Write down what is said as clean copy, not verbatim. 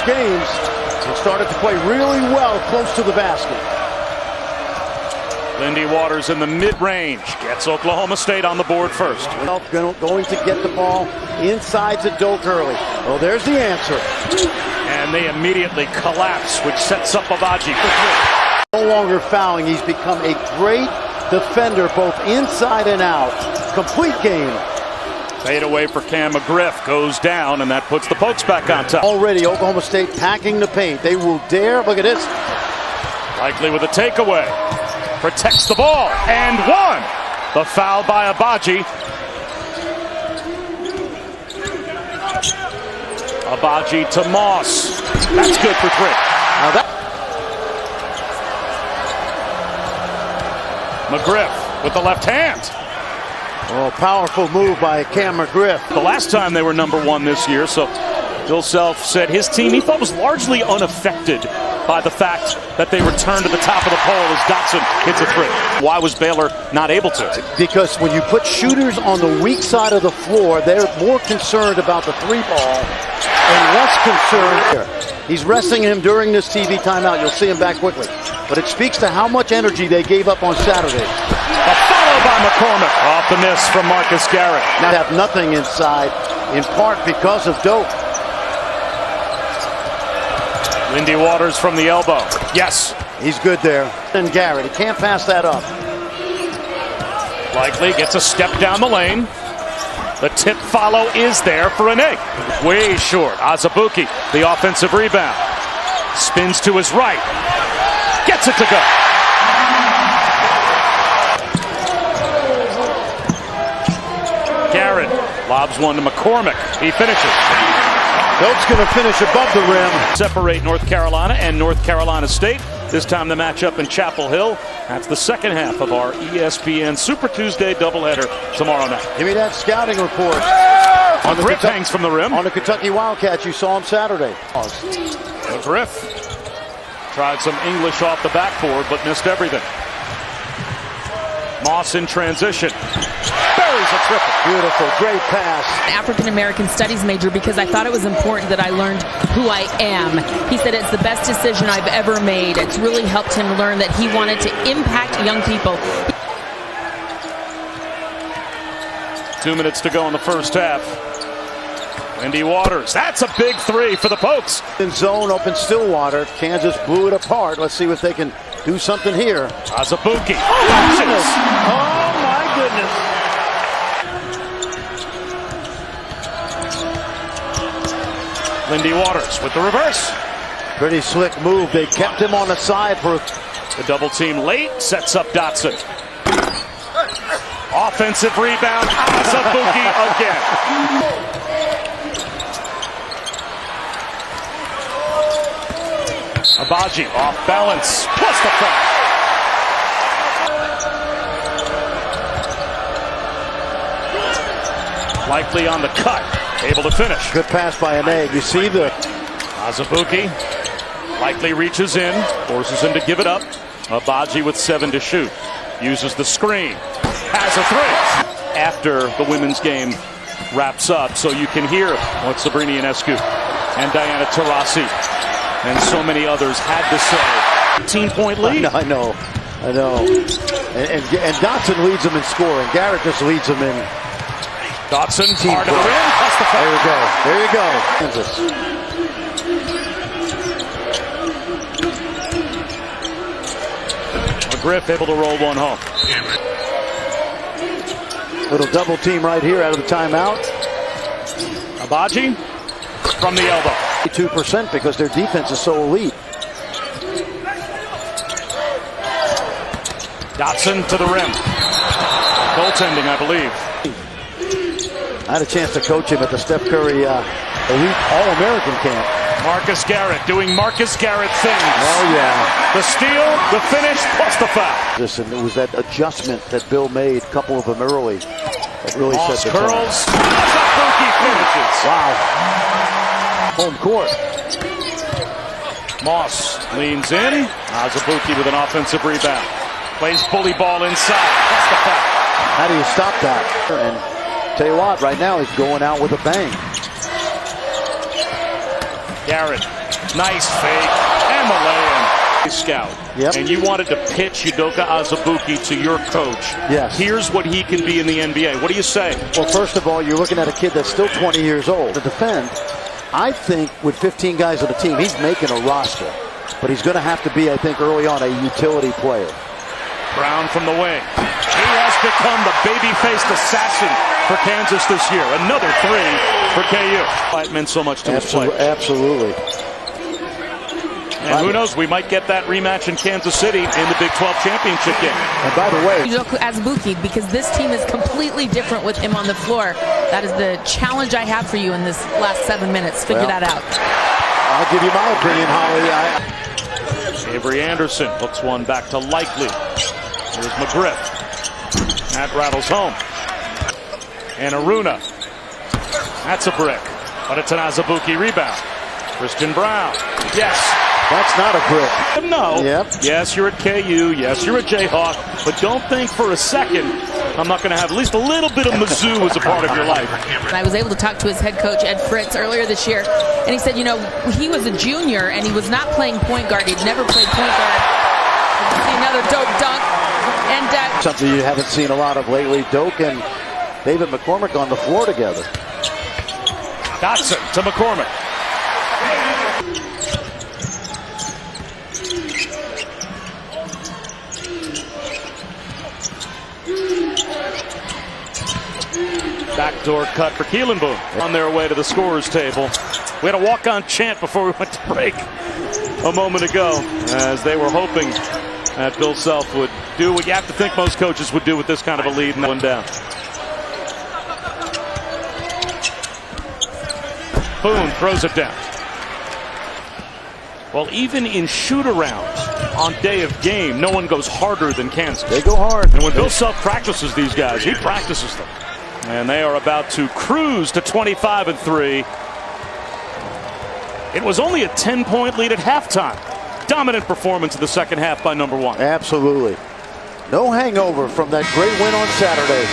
games and started to play really well close to the basket. Lindy Waters in the mid-range gets Oklahoma State on the board first. Going to get the ball inside to Doak early. Oh, there's the answer. And they immediately collapse, which sets up Abaji for three. No longer fouling. He's become a great defender both inside and out. Complete game. Fade away for Cam McGriff goes down, and that puts the Pokes back on top. Already Oklahoma State packing the paint. They will dare. Look at this. Likely with a takeaway. Protects the ball, and one. The foul by Abaji. Abaji to Moss. That's good for three. Now that McGriff with the left hand. Oh, powerful move by Cam McGriff. The last time they were #1 this year, so Bill Self said his team he thought was largely unaffected by the fact that they returned to the top of the poll as Dotson hits a three. Why was Baylor not able to? Because when you put shooters on the weak side of the floor, they're more concerned about the three ball and less concerned here. He's resting him during this TV timeout. You'll see him back quickly. But it speaks to how much energy they gave up on Saturday. A follow by McCormick. Off the miss from Marcus Garrett. Now they have nothing inside, in part because of Doak. Lindy Waters from the elbow. Yes. He's good there. And Garrett, he can't pass that up. Likely gets a step down the lane. The tip follow is there for an egg. Way short. Azubuike, the offensive rebound. Spins to his right. Gets it to go. Garrett lobs one to McCormick. He finishes. Doak's going to finish above the rim. Separate North Carolina and North Carolina State. This time the matchup in Chapel Hill. That's the second half of our ESPN Super Tuesday doubleheader tomorrow night. Give me that scouting report. On the grip hangs from the rim. On the Kentucky Wildcats, you saw him Saturday. McGriff tried some English off the backboard, but missed everything. Moss in transition. Buries a triple. Beautiful, great pass. African-American studies major because I thought it was important that I learned who I am. He said it's the best decision I've ever made. It's really helped him learn that he wanted to impact young people. 2 minutes to go in the first half. Lindy Waters, that's a big three for the Pokes. In zone up in Stillwater, Kansas blew it apart. Let's see if they can do something here. Azubuike. Oh my goodness. Lindy Waters with the reverse. Pretty slick move. They kept him on the side for the double team late. Sets up Dotson. Offensive rebound. Azubuike again. Abaji off balance. Plus the foul. Likely on the cut. Able to finish. Good pass by Aneg. You see the Azubuike likely reaches in, forces him to give it up. Abaji with 7 to shoot. Uses the screen. Has a three. After the women's game wraps up, so you can hear what Sabrina Ionescu and Diana Taurasi and so many others had to say. 18-point lead. I know. And Dotson leads them in scoring. Garrett just leads them in. Dotson, hard to the rim, plus the foul. There you go. Kansas. McGriff able to roll one home. Little double team right here out of the timeout. Abaji from the elbow. 2% because their defense is so elite. Dotson to the rim. Goaltending, I believe. I had a chance to coach him at the Steph Curry Elite All-American camp. Marcus Garrett doing Marcus Garrett things. Oh, yeah. The steal, the finish, plus the foul. Listen, it was that adjustment that Bill made, a couple of them early, that really Moss set the curls. Azubuike finishes. Wow. Home court. Moss leans in. Azubuike with an offensive rebound. Plays bully ball inside. Plus the foul. How do you stop that? And tell you what, right now he's going out with a bang. Garrett Nice fake. And the lay-in. Scout. Yep. And you wanted to pitch Udoka Azubuike to your coach. Yes. Here's what he can be in the NBA. What do you say? Well, first of all, you're looking at a kid that's still 20 years old. To defend, I think with 15 guys on the team, he's making a roster. But he's going to have to be, I think, early on a utility player. Brown from the wing. He has become the baby-faced assassin for Kansas this year. Another three for KU. It meant so much to his play. Absolutely. And who knows, we might get that rematch in Kansas City in the Big 12 championship game. And by the way, Azubuike, because this team is completely different with him on the floor. That is the challenge I have for you in this last 7 minutes. Figure that out. I'll give you my opinion, Holly. Avery Anderson hooks one back to Likely. Here's McGriff. That rattles home. And Aruna. That's a brick. But it's an Azubuike rebound. Christian Brown. Yes. That's not a brick. No. Yep. Yes, you're at KU. Yes, you're a Jayhawk. But don't think for a second I'm not going to have at least a little bit of Mizzou as a part of your life. I was able to talk to his head coach, Ed Fritz, earlier this year. And he said, you know, he was a junior and he was not playing point guard. He'd never played point guard. See another Doak dunk. And something you haven't seen a lot of lately. Doak and David McCormick on the floor together. Dotson to McCormick. Backdoor cut for Keelan-Boone on their way to the scorer's table. We had a walk-on chant before we went to break a moment ago as they were hoping that Bill Self would do what you have to think most coaches would do with this kind of a lead and one down. Boone throws it down. Well, even in shoot-arounds on day of game, no one goes harder than Kansas. They go hard. And when Bill Self practices these guys, he practices them. And they are about to cruise to 25-3. It was only a 10-point lead at halftime. Dominant performance in the second half by number one. Absolutely. No hangover from that great win on Saturday.